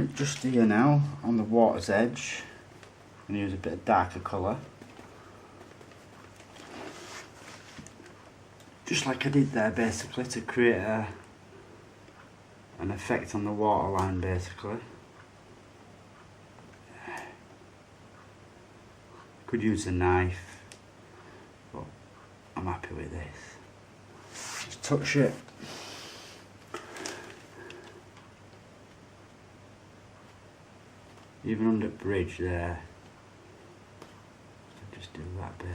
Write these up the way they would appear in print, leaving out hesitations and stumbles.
Right, just here now on the water's edge, I'm going to use a bit of darker colour. Just like I did there, basically, to create an effect on the waterline, basically. Could use a knife, but I'm happy with this. Just touch it. Even on the bridge there, just do that bit.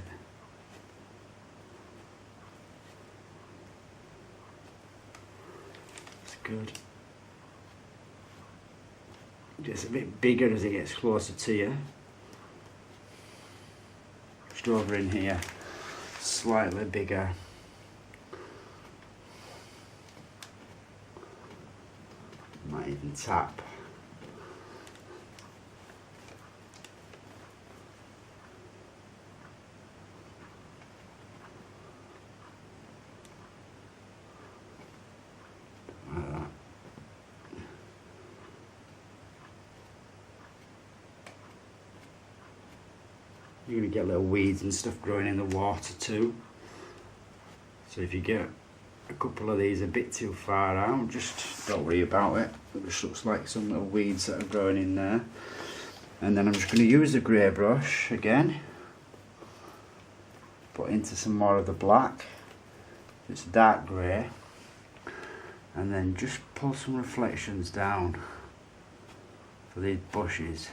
It's good. It gets a bit bigger as it gets closer to you. Just over in here, slightly bigger. Might even tap. You're going to get little weeds and stuff growing in the water too. So if you get a couple of these a bit too far out, just don't worry about it. It just looks like some little weeds that are growing in there. And then I'm just going to use the grey brush again. Put into some more of the black. It's dark grey. And then just pull some reflections down for these bushes.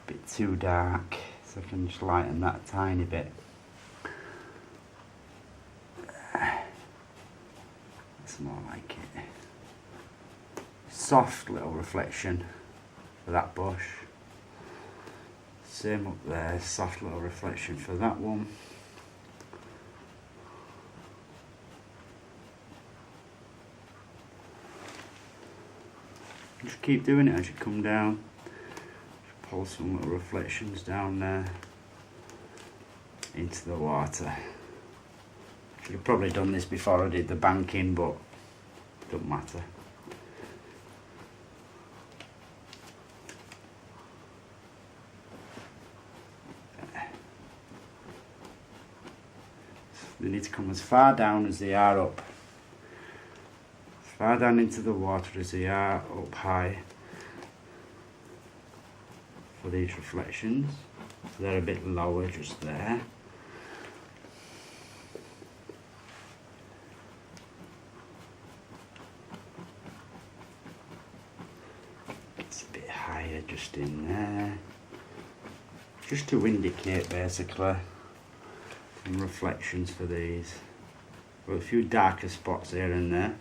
Bit too dark, so I can just lighten that tiny bit. That's more like it. Soft little reflection for that bush. Same up there, soft little reflection for that one. Just keep doing it as you come down. Pull some little reflections down there into the water. Should have probably done this before I did the banking, but it doesn't matter. They need to come as far down as they are up. As far down into the water as they are up high. For these reflections, so they're a bit lower just there. It's a bit higher just in there, just to indicate basically some reflections for these. Got a few darker spots here and there.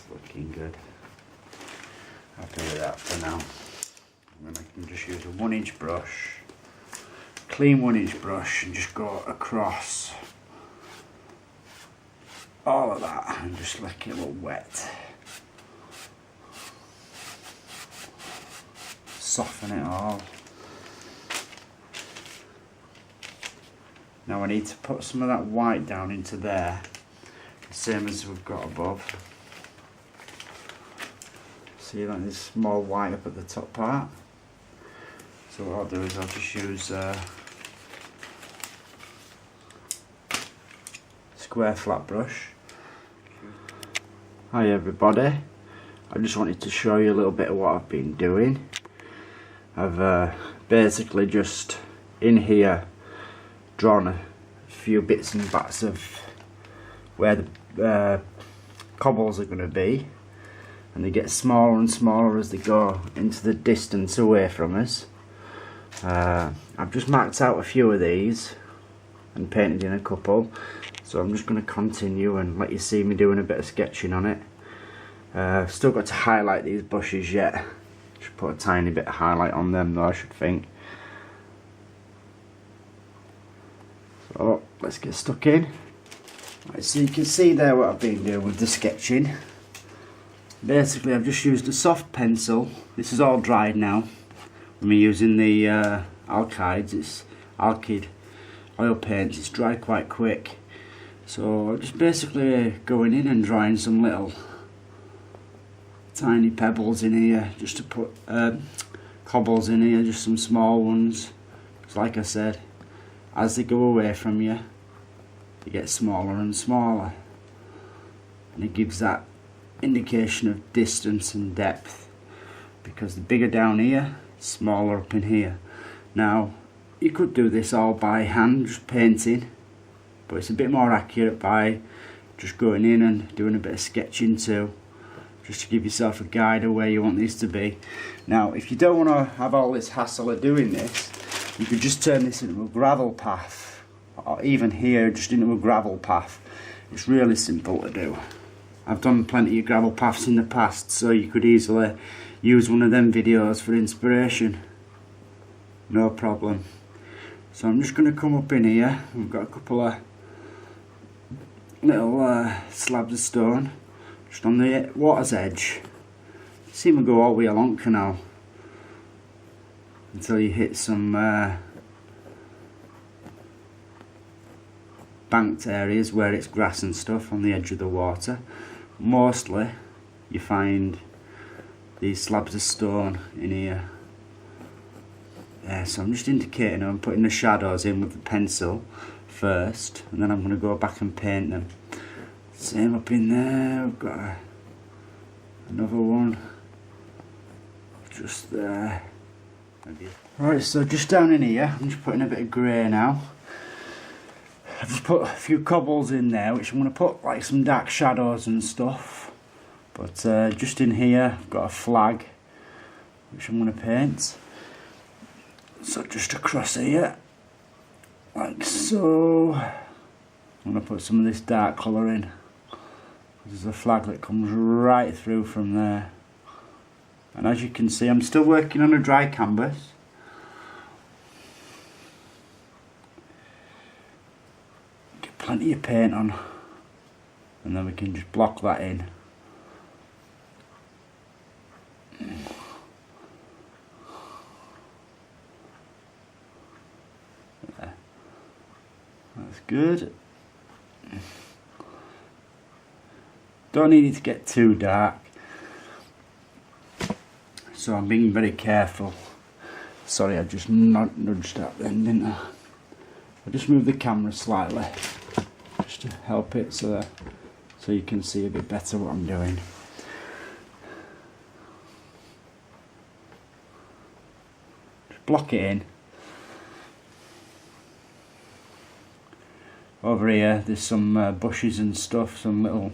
Looking good. Happy with that for now. And then I can just use a 1-inch brush, clean 1-inch brush, and just go across all of that and just let it look wet. Soften it all. Now I need to put some of that white down into there, the same as we've got above. See, like this small white up at the top part. So what I'll do is I'll just use square flat brush. Hi everybody, I just wanted to show you a little bit of what I've been doing. I've basically just in here drawn a few bits and bats of where the cobbles are going to be. And they get smaller and smaller as they go into the distance away from us. I've just marked out a few of these and painted in a couple, so I'm just going to continue and let you see me doing a bit of sketching on it. I've still got to highlight these bushes yet. Should put a tiny bit of highlight on them though, I should think. So let's get stuck in. Right, so you can see there what I've been doing with the sketching. Basically I've just used a soft pencil. This is all dried now. When we're using the alkyds, Alkyd oil paints, it's dry quite quick. So I'm just basically going in and drawing some little tiny pebbles in here, just to put cobbles in here, just some small ones. Because like I said, as they go away from you, they get smaller and smaller, and it gives that indication of distance and depth, because the bigger down here, smaller up in here. Now you could do this all by hand, just painting, but it's a bit more accurate by just going in and doing a bit of sketching too, just to give yourself a guide of where you want these to be. Now if you don't want to have all this hassle of doing this, you could just turn this into a gravel path, or even here just into a gravel path. It's really simple to do. I've done plenty of gravel paths in the past, so you could easily use one of them videos for inspiration, no problem. So I'm just going to come up in here. We've got a couple of little slabs of stone just on the water's edge. See them go all the way along canal until you hit some banked areas where it's grass and stuff on the edge of the water. Mostly you find these slabs of stone in here. So I'm just indicating them, I'm putting the shadows in with the pencil first, and then I'm going to go back and paint them. Same up in there, we've got another one just there. Right, so just down in here, I'm just putting a bit of grey now. I've just put a few cobbles in there, which I'm going to put like some dark shadows and stuff. But just in here, I've got a flag, which I'm going to paint. So just across here, like so. I'm going to put some of this dark colour in. There's a flag that comes right through from there. And as you can see, I'm still working on a dry canvas. Get plenty of paint on, and then we can just block that in. There. That's good. Don't need it to get too dark, so I'm being very careful. Sorry, I just nudged that then, didn't I? I just moved the camera slightly just to help it so you can see a bit better what I'm doing. Just block it in. Over here there's some bushes and stuff, some little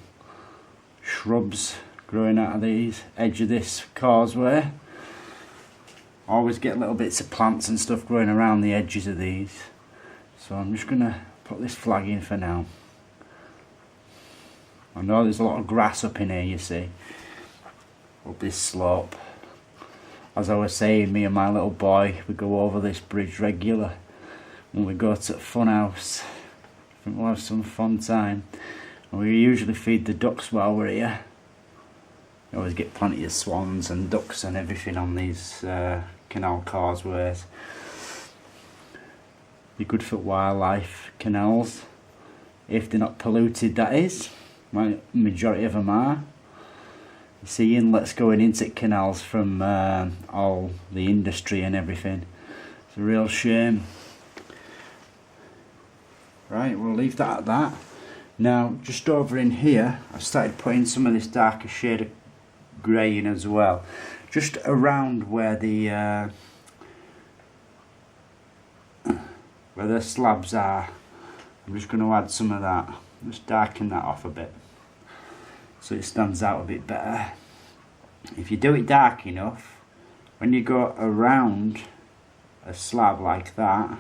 shrubs growing out of the edge of this causeway. Always get little bits of plants and stuff growing around the edges of these. So I'm just going to put this flag in for now. I know there's a lot of grass up in here, you see, up this slope. As I was saying, me and my little boy, we go over this bridge regular when we go to the fun house. I think we'll have some fun time. And we usually feed the ducks while we're here. We always get plenty of swans and ducks and everything on these canal causeways. Be good for wildlife, canals, if they're not polluted, that is. Majority of them are. You see inlets going into canals from all the industry and everything. It's a real shame. Right, we'll leave that at that. Now, just over in here, I've started putting some of this darker shade of grey in as well. Just around where the slabs are. I'm just going to add some of that. Just darken that off a bit, so it stands out a bit better. If you do it dark enough, when you go around a slab like that,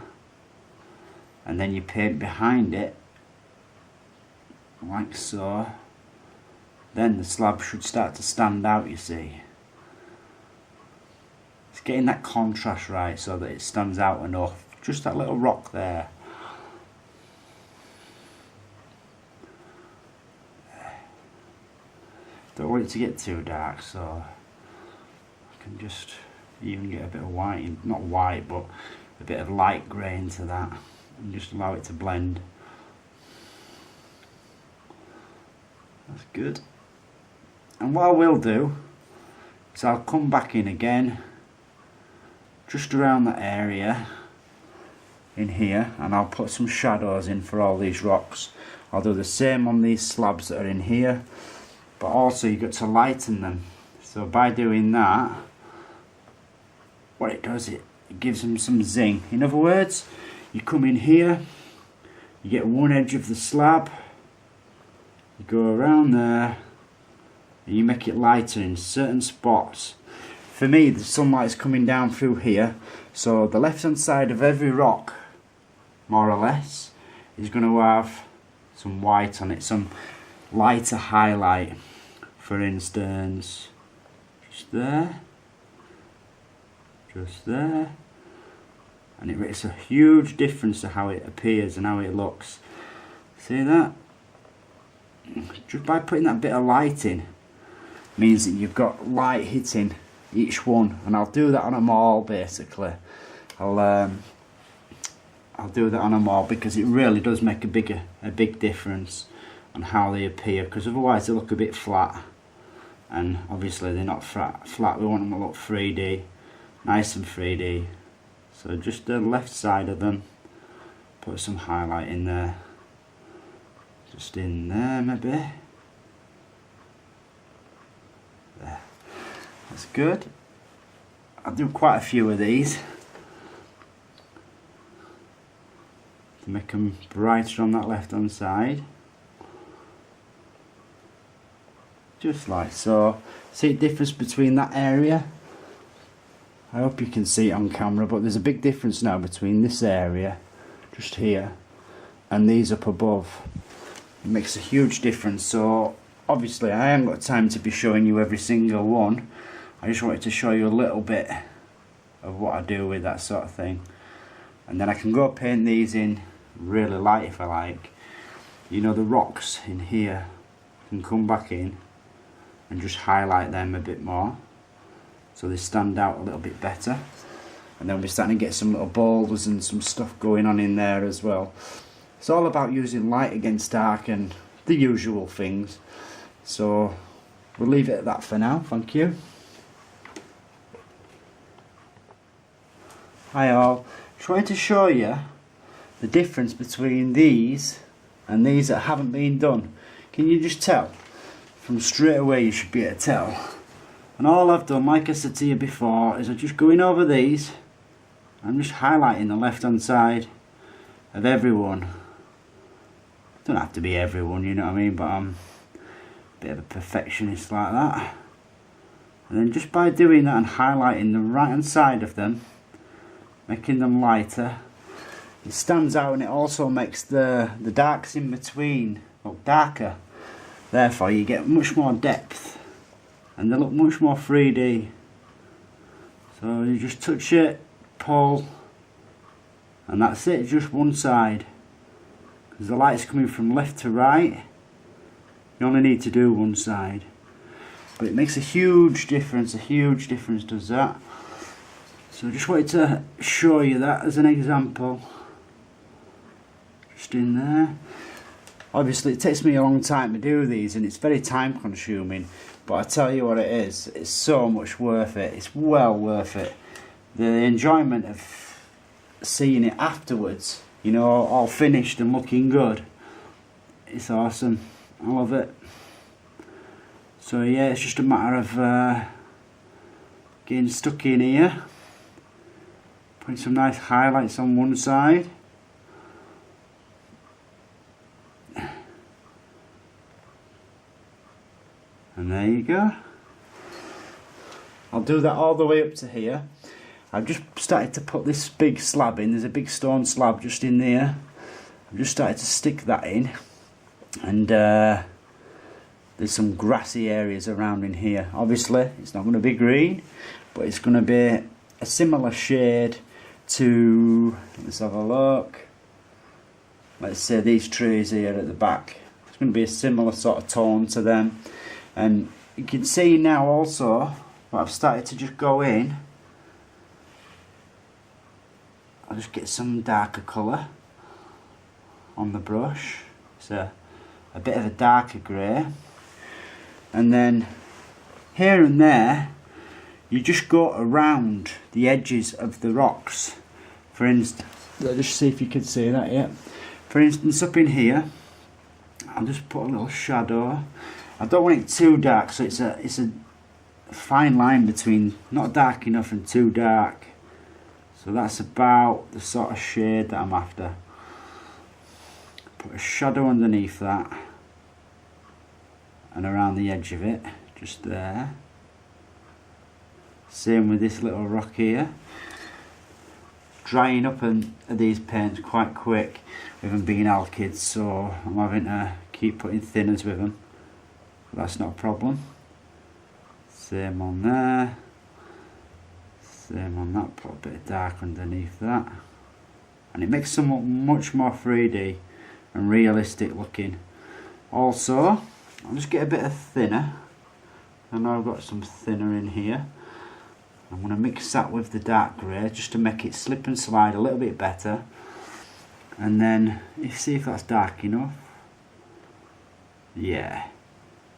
and then you paint behind it, like so, then the slab should start to stand out, you see. It's getting that contrast right so that it stands out enough. Just that little rock there. Don't want it to get too dark, so I can just even get a bit of white, not white, but a bit of light grey into that and just allow it to blend. That's good. And what I will do is I'll come back in again just around that area in here, and I'll put some shadows in for all these rocks. I'll do the same on these slabs that are in here, but also you've got to lighten them. So by doing that, what it does, it gives them some zing. In other words, you come in here, you get one edge of the slab, you go around there, and you make it lighter in certain spots. For me, the sunlight's coming down through here, so the left hand side of every rock, more or less, is going to have some white on it, some lighter highlight. For instance, just there, and it makes a huge difference to how it appears and how it looks. See that? Just by putting that bit of light in means that you've got light hitting each one, and I'll do that on them all basically. I'll do that on them all because it really does make a big difference on how they appear, because otherwise they look a bit flat, and obviously they're not flat. We want them to look 3D, nice and 3D. So just the left side of them, put some highlight in there, just in there maybe. There. That's good. I'll do quite a few of these to make them brighter on that left hand side. Just like so. See the difference between that area? I hope you can see it on camera, but there's a big difference now between this area, just here, and these up above. It makes a huge difference. So obviously I haven't got time to be showing you every single one. I just wanted to show you a little bit of what I do with that sort of thing. And then I can go paint these in really light if I like. You know, the rocks in here, can come back in and just highlight them a bit more so they stand out a little bit better. And then we're starting to get some little boulders and some stuff going on in there as well. It's all about using light against dark and the usual things. So we'll leave it at that for now. Thank you. Hi all. Trying to show you the difference between these and these that haven't been done. Can you just tell? From straight away you should be able to tell. And all I've done, like I said to you before, is I'm just going over these. I'm just highlighting the left hand side of everyone. Don't have to be everyone, you know what I mean, but I'm a bit of a perfectionist like that. And then just by doing that and highlighting the right hand side of them, making them lighter, it stands out, and it also makes the darks in between look darker. Therefore you get much more depth and they look much more 3D. So you just touch it, pull, and that's it, just one side. Because the light's coming from left to right, you only need to do one side. But it makes a huge difference does that. So I just wanted to show you that as an example. Just in there. Obviously it takes me a long time to do these and it's very time consuming, but I tell you what it is, it's so much worth it. It's well worth it. The enjoyment of seeing it afterwards, you know, all finished and looking good, it's awesome. I love it. So yeah, it's just a matter of getting stuck in here, putting some nice highlights on one side. And there you go. I'll do that all the way up to here. I've just started to put this big slab in. There's a big stone slab just in there. I've just started to stick that in. And there's some grassy areas around in here. Obviously, it's not going to be green, but it's going to be a similar shade to, let's have a look. Let's say these trees here at the back. It's going to be a similar sort of tone to them. And you can see now also, I've started to just go in I'll just get some darker colour on the brush. It's a bit of a darker grey, and then here and there you just go around the edges of the rocks. For instance, let's just see if you can see that yet. For instance, up in here, I'll just put a little shadow. I don't want it too dark, so it's a fine line between not dark enough and too dark. So that's about the sort of shade that I'm after. Put a shadow underneath that and around the edge of it, just there. Same with this little rock here. Drying up these paints quite quick with them being alkyds, so I'm having to keep putting thinners with them. But that's not a problem. Same on there. Same on that, put a bit of dark underneath that. And it makes them much more 3D and realistic looking. Also, I'll just get a bit of thinner. I know I've got some thinner in here. I'm going to mix that with the dark grey just to make it slip and slide a little bit better. And then, see if that's dark enough. Yeah.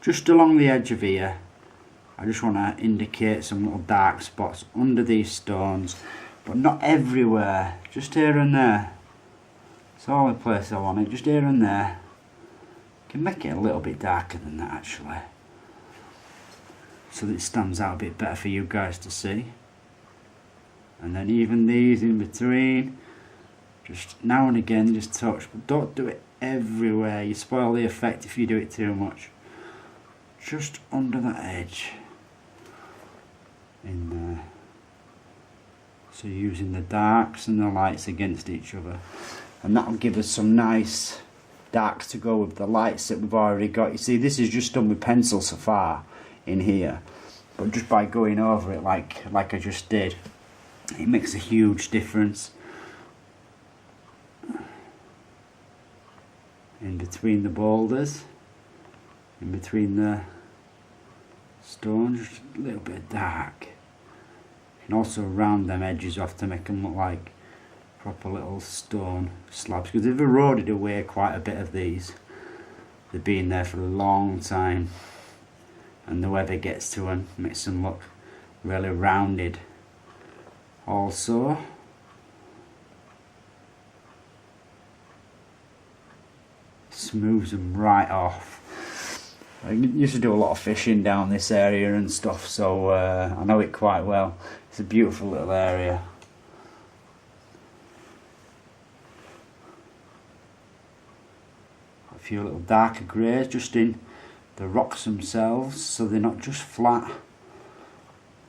Just along the edge of here, I just want to indicate some little dark spots under these stones, but not everywhere, just here and there. It's all the place I want it, just here and there. Can make it a little bit darker than that actually, so that it stands out a bit better for you guys to see. And then even these in between, just now and again just touch, but don't do it everywhere. You spoil the effect if you do it too much. Just under that edge in there. So using the darks and the lights against each other, and that will give us some nice darks to go with the lights that we've already got. You see, this is just done with pencil so far in here, but just by going over it like I just did, it makes a huge difference. In between the boulders, in between the stones, just a little bit dark. And also round them edges off to make them look like proper little stone slabs, because they've eroded away quite a bit of these. They've been there for a long time, and the weather gets to them, makes them look really rounded. Also, smooths them right off. I used to do a lot of fishing down this area and stuff, so I know it quite well. It's a beautiful little area. A few little darker greys just in the rocks themselves, so they're not just flat,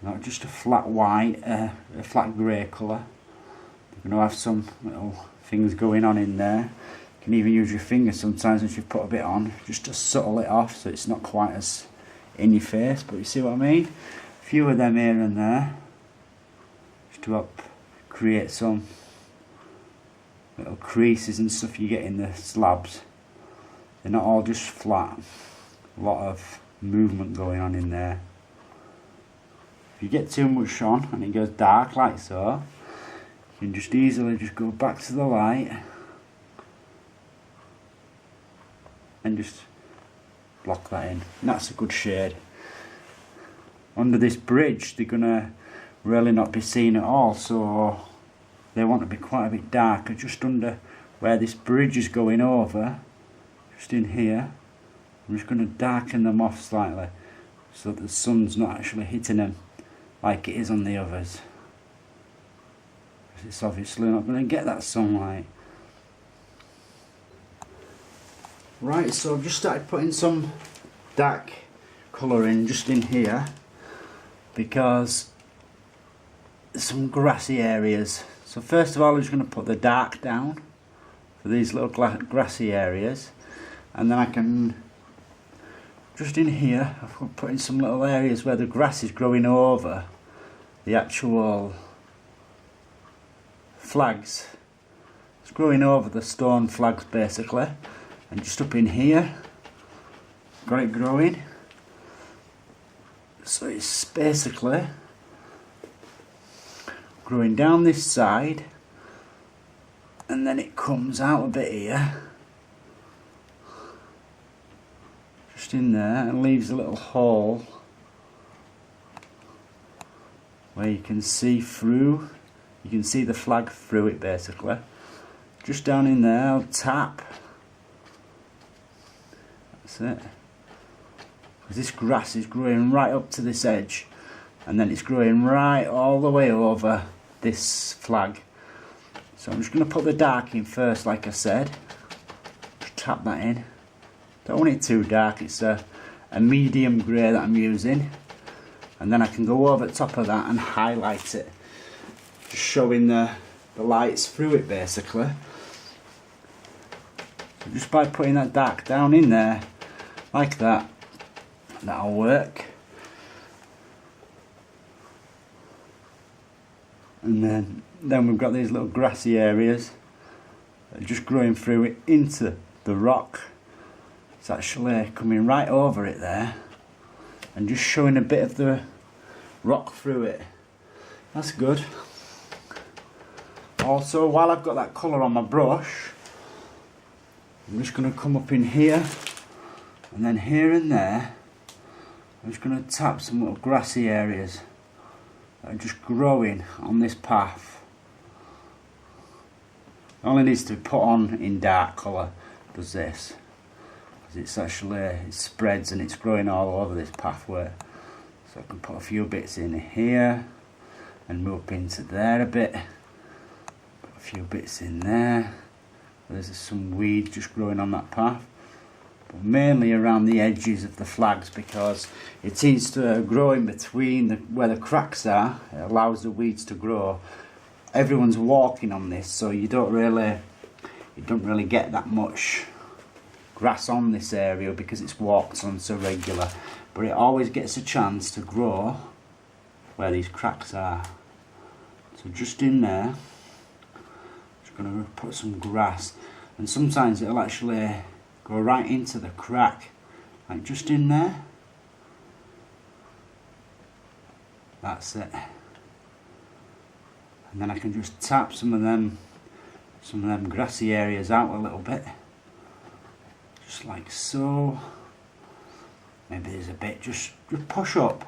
not just a flat white, a flat grey colour. They're going to have some little things going on in there. You can even use your fingers sometimes once you've put a bit on, just to subtle it off so it's not quite as in your face, but you see what I mean? A few of them here and there, just to help create some little creases and stuff you get in the slabs. They're not all just flat, a lot of movement going on in there. If you get too much on and it goes dark like so, you can just easily just go back to the light and just block that in. And that's a good shade. Under this bridge they're gonna really not be seen at all, so they want to be quite a bit darker just under where this bridge is going over, just in here. I'm just going to darken them off slightly so that the sun's not actually hitting them like it is on the others. It's obviously not going to get that sunlight. Right, so I've just started putting some dark colour in just in here, because there's some grassy areas. So first of all I'm just going to put the dark down for these little grassy areas, and then I can, just in here, I've put in some little areas where the grass is growing over the actual flags. It's growing over the stone flags basically, and just up in here, got it growing. So it's basically growing down this side and then it comes out a bit here, just in there, and leaves a little hole where you can see through. You can see the flag through it basically. Just down in there, I'll tap. That's it. Because this grass is growing right up to this edge, and then it's growing right all the way over this flag. So I'm just going to put the dark in first, like I said. Just tap that in. Don't want it too dark, it's a medium grey that I'm using. And then I can go over the top of that and highlight it. Just showing the lights through it basically. So just by putting that dark down in there, like that, that'll work. And then we've got these little grassy areas that are just growing through it into the rock. It's actually coming right over it there and just showing a bit of the rock through it. That's good. Also, while I've got that colour on my brush, I'm just going to come up in here and then here and there. I'm just going to tap some little grassy areas that are just growing on this path. It only needs to be put on in dark colour, does this. It's actually, it spreads and it's growing all over this pathway. So I can put a few bits in here and move up into there a bit. Put a few bits in there. There's some weeds just growing on that path. But mainly around the edges of the flags, because it seems to grow in between where the cracks are. It allows the weeds to grow. Everyone's walking on this, so you don't really get that much grass on this area because it's walked on so regular, but it always gets a chance to grow where these cracks are. So just in there, just going to put some grass, and sometimes it'll actually go right into the crack, like just in there. That's it. And then I can just tap some of them grassy areas out a little bit. Just like so. Maybe there's a bit, just push up.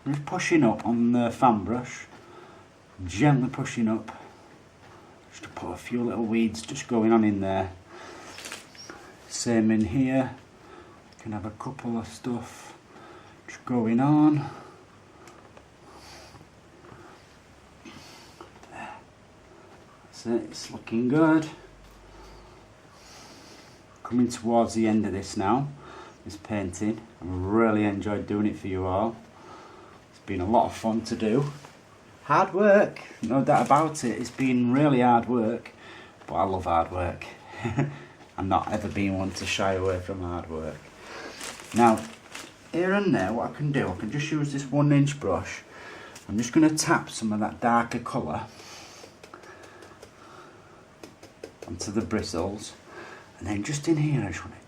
Just pushing up on the fan brush. Gently pushing up. Just to put a few little weeds just going on in there. Same in here. Can have a couple of stuff just going on. That's it, it's looking good. Coming towards the end of this now, this painting. I've really enjoyed doing it for you all. It's been a lot of fun to do. Hard work, no doubt about it. It's been really hard work, but I love hard work. I'm not ever been one to shy away from hard work. Now, here and there, what I can do, I can just use this 1-inch brush. I'm just going to tap some of that darker colour onto the bristles. And then just in here, I just want to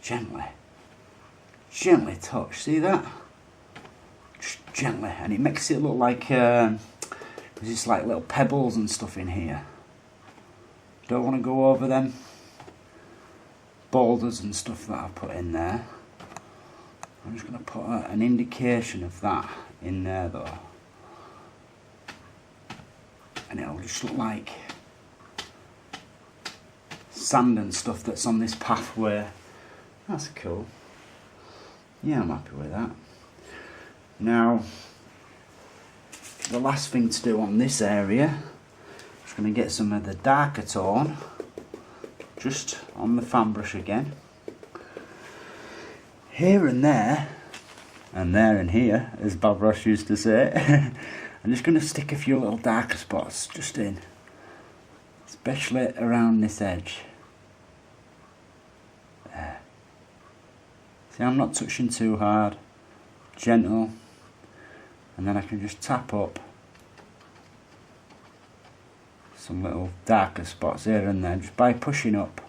gently touch. See that? Just gently, and it makes it look like there's just like little pebbles and stuff in here. Don't want to go over them boulders and stuff that I put in there. I'm just going to put an indication of that in there though, and it'll just look like sand and stuff that's on this pathway. That's cool. Yeah, I'm happy with that. Now, the last thing to do on this area, I'm just going to get some of the darker tone just on the fan brush again. Here and there and here, as Bob Ross used to say. I'm just going to stick a few little darker spots just in, especially around this edge. There. See, I'm not touching too hard, gentle, and then I can just tap up some little darker spots here and there just by pushing up.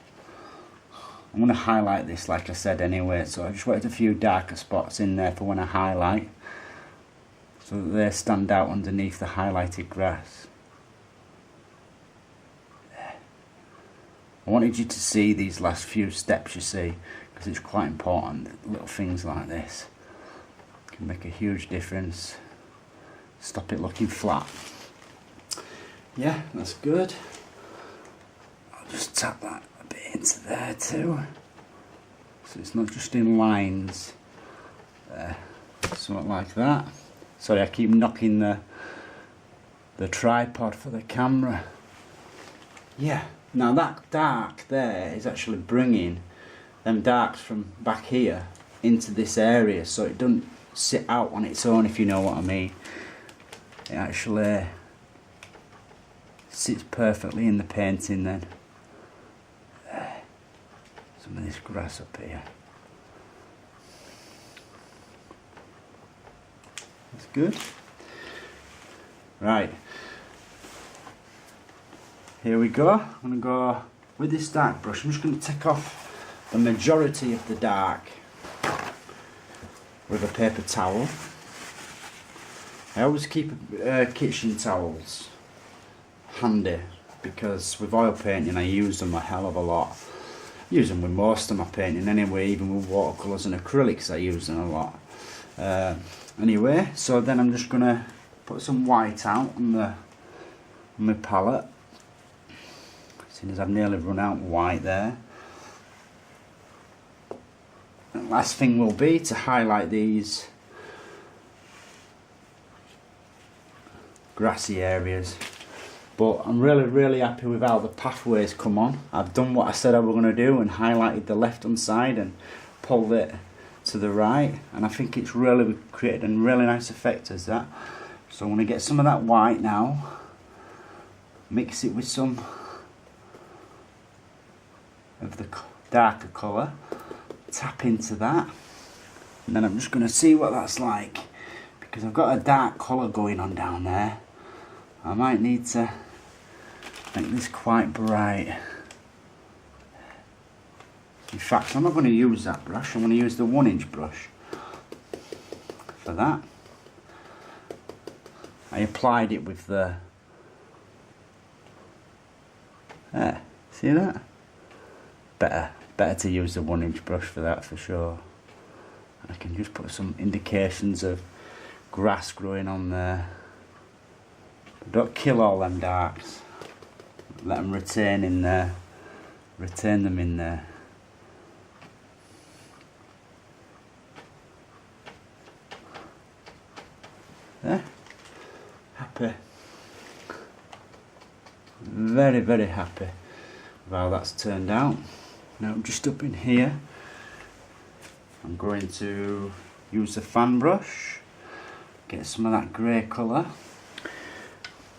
I'm going to highlight this like I said anyway, so I just wanted a few darker spots in there for when I highlight, so that they stand out underneath the highlighted grass. There. I wanted you to see these last few steps, you see, because it's quite important. Little things like this can make a huge difference. Stop it looking flat. Yeah, that's good. I'll just tap that a bit into there too, so it's not just in lines. There, something like that. Sorry, I keep knocking the tripod for the camera. Yeah, now that dark there is actually bringing them darks from back here into this area, so it doesn't sit out on its own, if you know what I mean. It actually sits perfectly in the painting then. Some of this grass up here. That's good. Right. Here we go. I'm going to go with this dark brush. I'm just going to take off the majority of the dark with a paper towel. I always keep kitchen towels handy because with oil painting I use them a hell of a lot. I use them with most of my painting anyway, even with watercolours and acrylics I use them a lot. Anyway, so then I'm just going to put some white out on my palette. Seeing as I've nearly run out of white there. And last thing will be to highlight these grassy areas. But I'm really happy with how the pathways come on. I've done what I said I was going to do and highlighted the left hand side and pulled it to the right, and I think it's really created a really nice effect as that. So I'm going to get some of that white now, mix it with some of the darker colour, tap into that, and then I'm just going to see what that's like, because I've got a dark colour going on down there. I might need to make this quite bright. In fact, I'm not going to use that brush, I'm going to use the 1-inch brush for that. I applied it with the... There, see that? Better to use the 1-inch brush for that for sure. And I can just put some indications of grass growing on there. But don't kill all them darks. Let them retain in there. Retain them in there. There. Happy. Very happy with how that's turned out. Now just up in here, I'm going to use the fan brush, get some of that grey colour,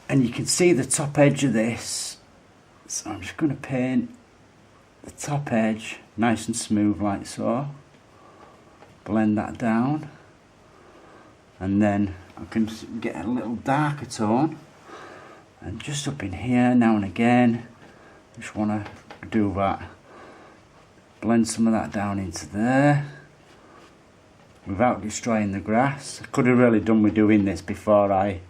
and you can see the top edge of this, so I'm just going to paint the top edge nice and smooth like so, blend that down, and then I can get a little darker tone, and just up in here now and again, just want to do that. Blend some of that down into there without destroying the grass. I could have really done with doing this before I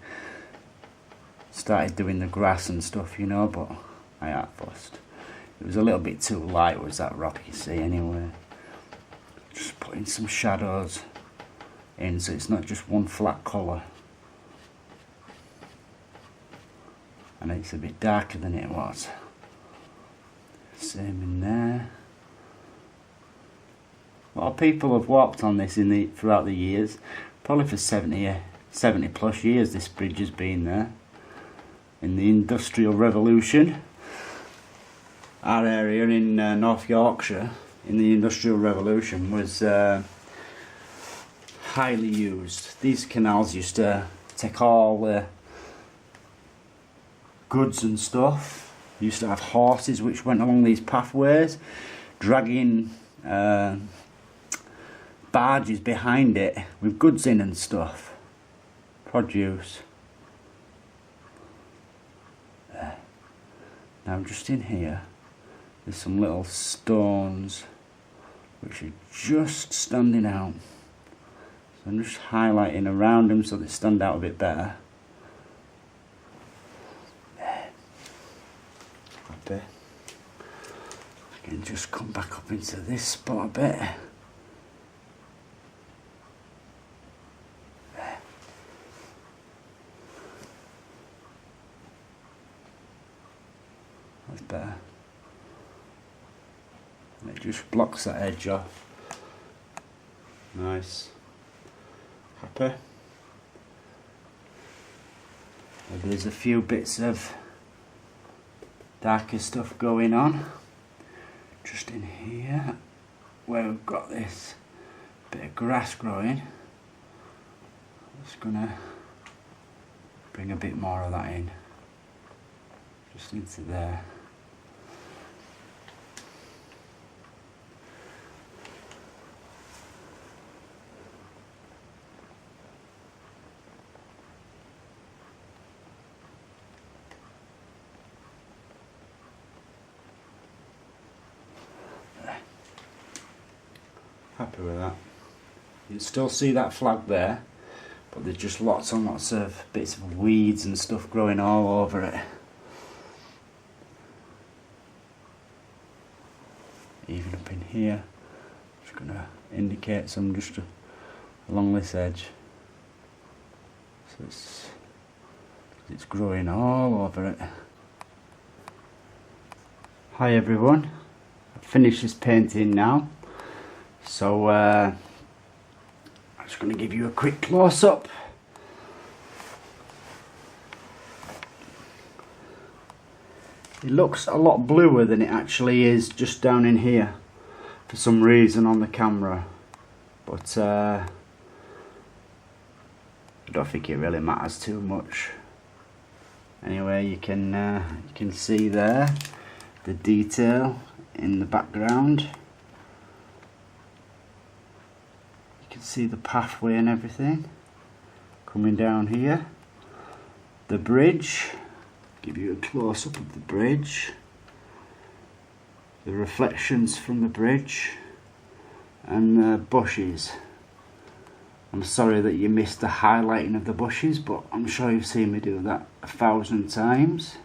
started doing the grass and stuff, you know, but I had fussed. It was a little bit too light, was that rock, you see, anyway. Just putting some shadows in so it's not just one flat colour. And it's a bit darker than it was. Same in there. A lot of people have walked on this throughout the years. Probably for 70 plus years this bridge has been there. In the Industrial Revolution, our area in North Yorkshire, in the Industrial Revolution, was highly used. These canals used to take all the goods and stuff. We used to have horses which went along these pathways, dragging barges behind it with goods in and stuff, produce. There. Now just in here, there's some little stones which are just standing out. So I'm just highlighting around them so they stand out a bit better. There. Happy. can just come back up into this spot a bit. There. That's better. And it just blocks that edge off. Nice. Happy? There's a few bits of darker stuff going on just in here where we've got this bit of grass growing. Just gonna bring a bit more of that in, just into there. Happy with that. You can still see that flag there, but there's just lots and lots of bits of weeds and stuff growing all over it. Even up in here, just going to indicate some just along this edge. So it's growing all over it. Hi everyone, I've finished this painting now. So I'm just going to give you a quick close-up. It looks a lot bluer than it actually is just down in here for some reason on the camera, but I don't think it really matters too much. Anyway, you can see there the detail in the background. You can see the pathway and everything coming down here. The bridge, give you a close-up of the bridge, the reflections from the bridge, and the bushes. I'm sorry that you missed the highlighting of the bushes, but I'm sure you've seen me do that 1,000 times.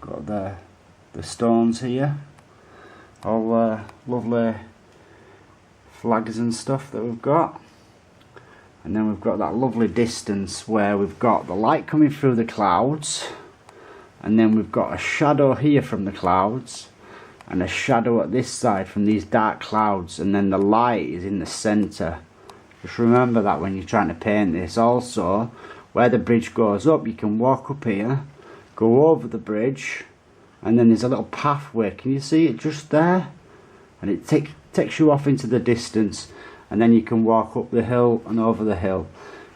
Got the stones here, all lovely flags and stuff that we've got, and then we've got that lovely distance where we've got the light coming through the clouds, and then we've got a shadow here from the clouds and a shadow at this side from these dark clouds, and then the light is in the center. Just remember that when you're trying to paint this. Also, where the bridge goes up, you can walk up here, go over the bridge, and then there's a little pathway. Can you see it just there? And it takes you off into the distance, and then you can walk up the hill and over the hill.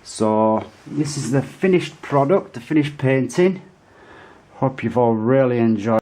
So this is the finished product, the finished painting. Hope you've all really enjoyed